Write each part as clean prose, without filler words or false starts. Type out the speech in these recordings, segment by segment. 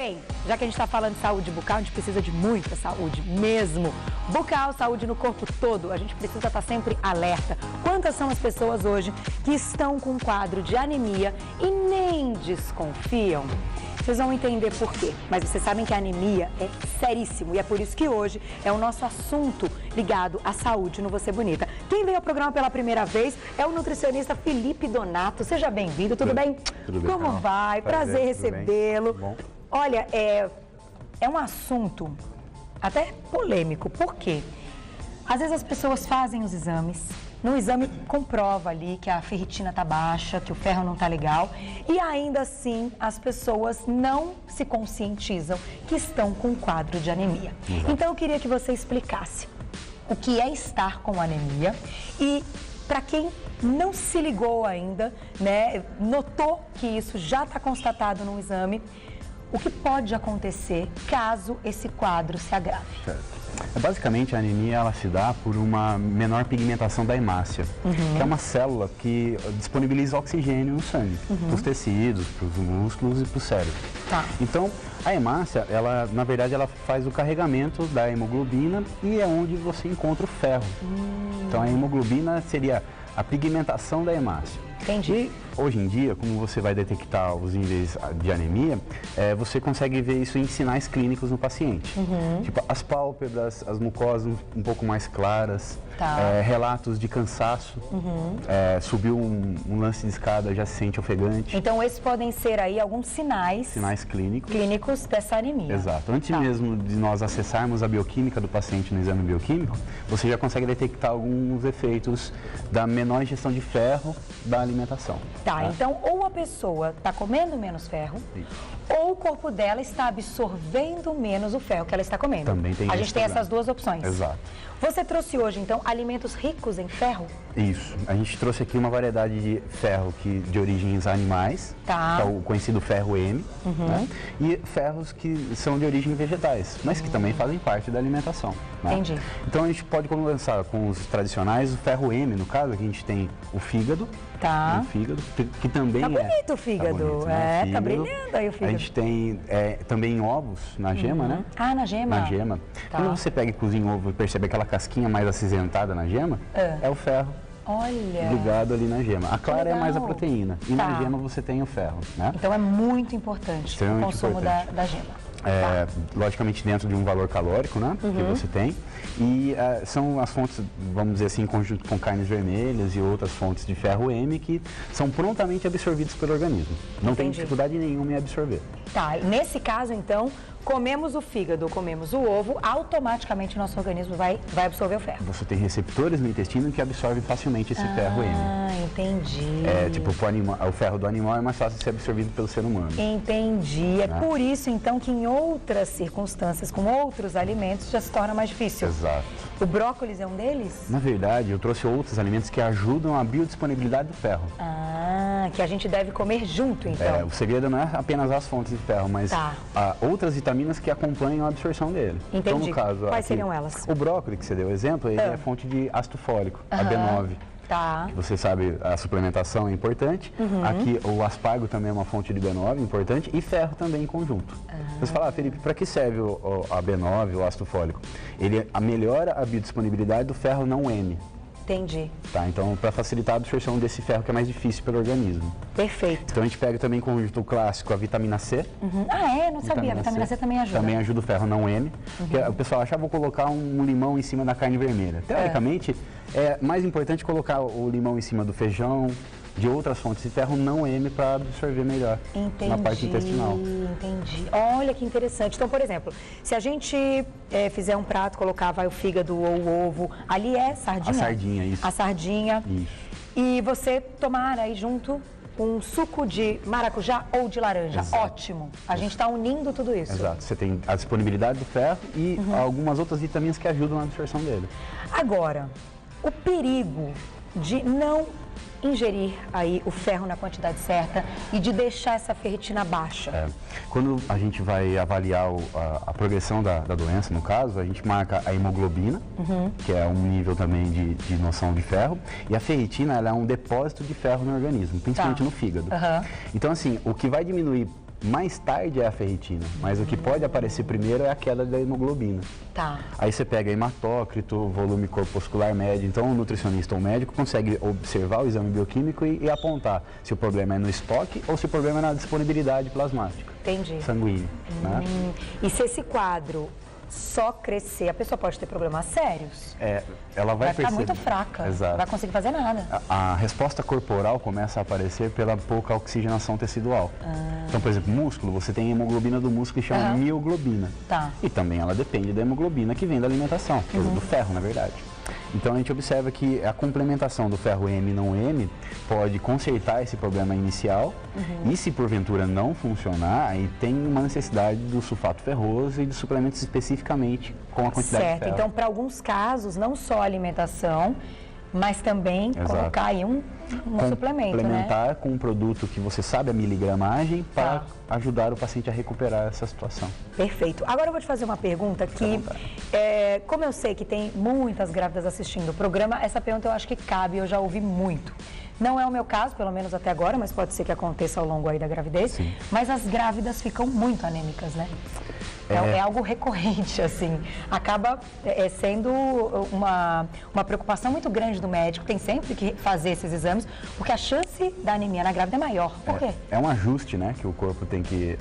Bem, já que a gente está falando de saúde bucal, a gente precisa de muita saúde mesmo. Bucal, saúde no corpo todo, a gente precisa estar sempre alerta. Quantas são as pessoas hoje que estão com um quadro de anemia e nem desconfiam? Vocês vão entender por quê, mas vocês sabem que a anemia é seríssimo e é por isso que hoje é o nosso assunto ligado à saúde no Você Bonita. Quem veio ao programa pela primeira vez é o nutricionista Felipe Donato. Seja bem-vindo, tudo bem? Tudo bem, Como Carol? vai? Prazer recebê-lo. Olha, é um assunto até polêmico, por quê? Às vezes as pessoas fazem os exames, no exame comprova ali que a ferritina está baixa, que o ferro não está legal, e ainda assim as pessoas não se conscientizam que estão com um quadro de anemia. Então eu queria que você explicasse o que é estar com anemia e para quem não se ligou ainda, né, notou que isso já está constatado no exame, o que pode acontecer caso esse quadro se agrave? Basicamente, a anemia ela se dá por uma menor pigmentação da hemácia, que é uma célula que disponibiliza oxigênio no sangue, para os tecidos, para os músculos e para o cérebro. Tá. Então, a hemácia, ela, na verdade, ela faz o carregamento da hemoglobina e é onde você encontra o ferro. Então, a hemoglobina seria a pigmentação da hemácia. Entendi. E hoje em dia, como você vai detectar os níveis de anemia, você consegue ver isso em sinais clínicos no paciente. Tipo, as pálpebras, as mucosas um pouco mais claras, relatos de cansaço, subiu um lance de escada, já se sente ofegante. Então, esses podem ser aí alguns sinais clínicos dessa anemia. Exato. Antes mesmo de nós acessarmos a bioquímica do paciente no exame bioquímico, você já consegue detectar alguns efeitos da menor ingestão de ferro da alimentação. Tá, então ou a pessoa está comendo menos ferro, ou o corpo dela está absorvendo menos o ferro que ela está comendo. Também tem A esse gente tem problema. essas duas opções. Exato. Você trouxe hoje, então, alimentos ricos em ferro? Isso. A gente trouxe aqui uma variedade de ferro de origens animais, que é o conhecido ferro M, né? E ferros que são de origem vegetais, mas que também fazem parte da alimentação. Né? Entendi. Então a gente pode começar com os tradicionais, o ferro M, no caso, aqui a gente tem o fígado. Tá. O fígado, que também Tá bonito o fígado. Tá bonito, né? Tá brilhando aí o fígado. A gente tem também ovos na gema, né? Ah, na gema? Na gema. Tá. Quando você pega e cozinha o ovo e percebe aquela casquinha mais acinzentada na gema, é o ferro. Olha. Ligado ali na gema. A clara é mais a proteína. E na Tá. gema você tem o ferro, né? Então é muito importante o Extremamente consumo importante. da gema. Logicamente dentro de um valor calórico, né, que você tem, e são as fontes, vamos dizer assim, em conjunto com carnes vermelhas e outras fontes de ferro M que são prontamente absorvidas pelo organismo. Não tem dificuldade nenhuma em absorver. Tá, e nesse caso então, comemos o fígado, comemos o ovo, automaticamente o nosso organismo vai absorver o ferro. Você tem receptores no intestino que absorvem facilmente esse ferro M. Ah, entendi. Tipo, o ferro do animal é mais fácil de ser absorvido pelo ser humano. Entendi. É por isso, então, que em outras circunstâncias, com outros alimentos, já se torna mais difícil. Exato. O brócolis é um deles? Na verdade, eu trouxe outros alimentos que ajudam a biodisponibilidade do ferro. Ah, que a gente deve comer junto, então. O segredo não é apenas as fontes de ferro, mas outras vitaminas que acompanham a absorção dele. Entendi. Então, no caso, quais seriam elas? O brócolis, que você deu exemplo, ele é fonte de ácido fólico, a B9. Tá. Você sabe, a suplementação é importante. Aqui, o aspargo também é uma fonte de B9 importante e ferro também em conjunto. Você fala, Felipe, para que serve a B9, o ácido fólico? Ele melhora a biodisponibilidade do ferro não M. Entendi. Tá, então, para facilitar a absorção desse ferro que é mais difícil pelo organismo. Perfeito. Então, a gente pega também em conjunto clássico a vitamina C. Não sabia. A vitamina C também ajuda. Também ajuda o ferro não M. Porque o pessoal acha, vou colocar um limão em cima da carne vermelha. Teoricamente, é mais importante colocar o limão em cima do feijão, de outras fontes de ferro não M para absorver melhor na parte intestinal. Entendi. Olha que interessante. Então, por exemplo, se a gente fizer um prato, colocar o fígado ou o ovo, ali é sardinha? A sardinha, isso. A sardinha. Isso. E você tomar aí junto um suco de maracujá ou de laranja. Exato. Ótimo. A gente está unindo tudo isso. Exato. Você tem a disponibilidade do ferro e algumas outras vitaminas que ajudam na absorção dele. Agora, o perigo de não ingerir aí o ferro na quantidade certa e de deixar essa ferritina baixa. Quando a gente vai avaliar a progressão da doença, no caso, a gente marca a hemoglobina, que é um nível também de noção de ferro, e a ferritina ela é um depósito de ferro no organismo, principalmente no fígado. Então, assim, o que vai diminuir mais tarde é a ferritina, mas o que pode aparecer primeiro é a queda da hemoglobina. Tá. Aí você pega hematócrito, volume corpuscular médio, então o nutricionista ou o médico consegue observar o exame bioquímico e apontar se o problema é no estoque ou se o problema é na disponibilidade plasmática. Entendi. Sanguínea. Né? E se esse quadro só crescer, a pessoa pode ter problemas sérios? Ela vai ficar muito fraca, Exato. Não vai conseguir fazer nada. A resposta corporal começa a aparecer pela pouca oxigenação tecidual. Então, por exemplo, músculo, você tem a hemoglobina do músculo que chama mioglobina. Tá. E também ela depende da hemoglobina que vem da alimentação, do ferro, na verdade. Então a gente observa que a complementação do ferro M e não M pode consertar esse problema inicial e se porventura não funcionar, aí tem uma necessidade do sulfato ferroso e de suplementos especificamente com a quantidade de ferro. Certo, então para alguns casos, não só a alimentação, mas também colocar aí um suplemento, né? Complementar com um produto que você sabe a miligramagem para ajudar o paciente a recuperar essa situação. Perfeito. Agora eu vou te fazer uma pergunta que, como eu sei que tem muitas grávidas assistindo o programa, essa pergunta eu acho que cabe, eu já ouvi muito. Não é o meu caso, pelo menos até agora, mas pode ser que aconteça ao longo aí da gravidez. Sim. Mas as grávidas ficam muito anêmicas, né? É algo recorrente, assim. Acaba sendo uma preocupação muito grande do médico. Tem sempre que fazer esses exames, porque a chance da anemia na grávida é maior. Por quê? É um ajuste, né, que o corpo tem que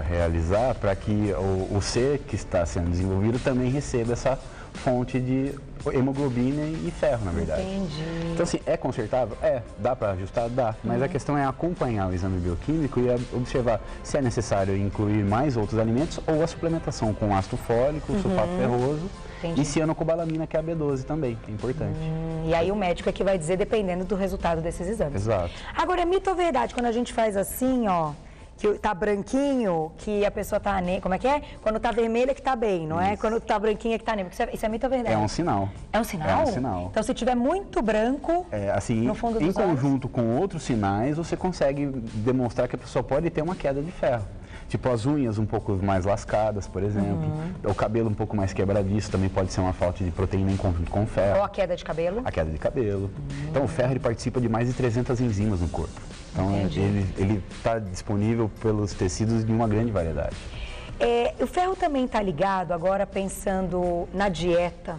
realizar para que o ser que está sendo desenvolvido também receba essa fonte de hemoglobina e ferro, na verdade. Entendi. Então, assim, é consertável? Dá para ajustar? Dá. Mas a questão é acompanhar o exame bioquímico e observar se é necessário incluir mais outros alimentos ou a suplementação com ácido fólico, sulfato ferroso e cianocobalamina, que é a B12 também, que é importante. E aí o médico é que vai dizer, dependendo do resultado desses exames. Exato. Agora, é mito ou verdade, quando a gente faz assim, ó, que tá branquinho, que a pessoa tá anêmica, como é que é? Quando tá vermelha que tá bem, não é? Quando tá branquinha que tá anêmica. Isso é mito ou verdade? É um sinal. É um sinal? É um sinal. Então, se tiver muito branco, assim, no fundo dos em olhos, conjunto com outros sinais, você consegue demonstrar que a pessoa pode ter uma queda de ferro. Tipo as unhas um pouco mais lascadas, por exemplo. O cabelo um pouco mais quebradiço também pode ser uma falta de proteína em conjunto com o ferro. Ou a queda de cabelo? A queda de cabelo. Então o ferro ele participa de mais de 300 enzimas no corpo. Então ele está disponível pelos tecidos de uma grande variedade. O ferro também está ligado, agora pensando na dieta,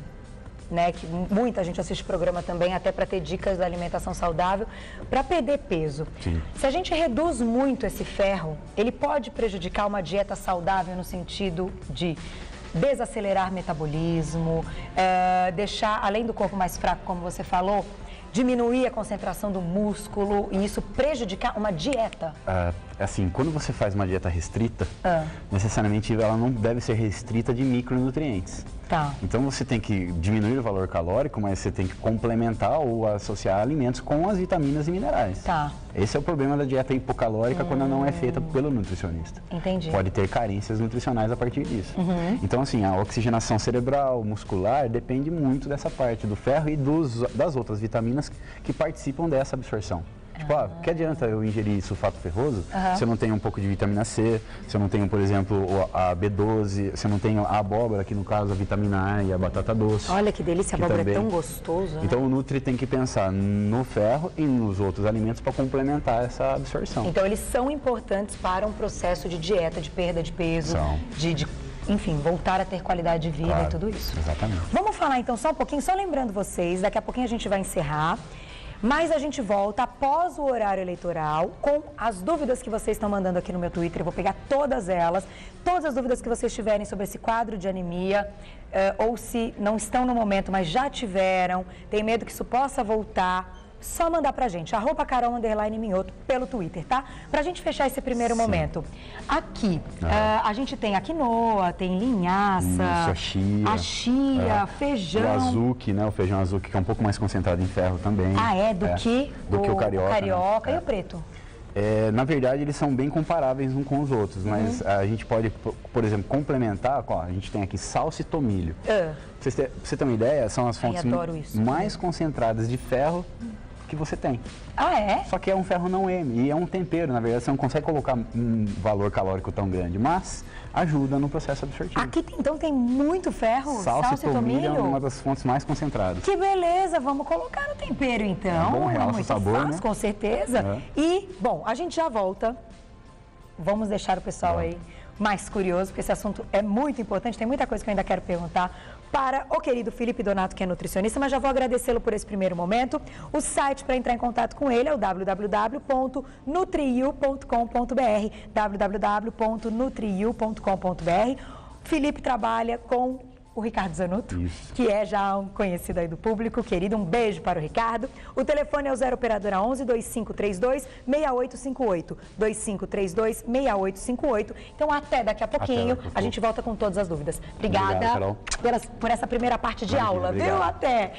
né, que muita gente assiste o programa também, até para ter dicas da alimentação saudável, para perder peso. Sim. Se a gente reduz muito esse ferro, ele pode prejudicar uma dieta saudável no sentido de desacelerar metabolismo, deixar, além do corpo mais fraco, como você falou, diminuir a concentração do músculo e isso prejudicar uma dieta? Assim, quando você faz uma dieta restrita, necessariamente ela não deve ser restrita de micronutrientes. Tá. Então você tem que diminuir o valor calórico, mas você tem que complementar ou associar alimentos com as vitaminas e minerais. Tá. Esse é o problema da dieta hipocalórica quando ela não é feita pelo nutricionista. Entendi. Pode ter carências nutricionais a partir disso. Então, assim, a oxigenação cerebral, muscular, depende muito dessa parte do ferro e das outras vitaminas que participam dessa absorção. Tipo, que adianta eu ingerir sulfato ferroso se eu não tenho um pouco de vitamina C, se eu não tenho, por exemplo, a B12, se eu não tenho a abóbora, que no caso a vitamina A e a batata doce. Olha que delícia, a abóbora é tão gostoso, né? Então o Nutri tem que pensar no ferro e nos outros alimentos para complementar essa absorção. Então eles são importantes para um processo de dieta, de perda de peso, enfim, voltar a ter qualidade de vida e tudo isso. Exatamente. Vamos falar então só um pouquinho, só lembrando vocês, daqui a pouquinho a gente vai encerrar. Mas a gente volta após o horário eleitoral com as dúvidas que vocês estão mandando aqui no meu Twitter. Eu vou pegar todas elas, todas as dúvidas que vocês tiverem sobre esse quadro de anemia, ou se não estão no momento, mas já tiveram, tem medo que isso possa voltar. Só mandar pra gente, @Carol_Minhoto pelo Twitter, tá? Pra gente fechar esse primeiro momento. Aqui, a gente tem a quinoa, tem linhaça, a chia, feijão. O azuki, né? O feijão azuki, que é um pouco mais concentrado em ferro também. Do que o carioca, né? E o preto? Na verdade, eles são bem comparáveis uns com os outros, mas a gente pode, por exemplo, complementar. A gente tem aqui salsa e tomilho. Pra você ter uma ideia, são as fontes mais concentradas de ferro que você tem. Só que é um ferro não M e é um tempero, na verdade, você não consegue colocar um valor calórico tão grande, mas ajuda no processo absortivo. Aqui então tem muito ferro, salsa e tomilho é uma das fontes mais concentradas. Que beleza, vamos colocar no tempero então. É bom, realça o sabor, né? Com certeza. E, bom, a gente já volta vamos deixar o pessoal aí mais curioso, porque esse assunto é muito importante, tem muita coisa que eu ainda quero perguntar para o querido Felipe Donato, que é nutricionista, mas já vou agradecê-lo por esse primeiro momento. O site para entrar em contato com ele é o www.nutriu.com.br, www.nutriu.com.br. Felipe trabalha com o Ricardo Zanotto, que é já um conhecido aí do público, querido. Um beijo para o Ricardo. O telefone é o 0 operadora 11 2532 6858, 2532 6858. Então até daqui a pouquinho a gente volta com todas as dúvidas. Obrigada por essa primeira parte de aula, viu? Até!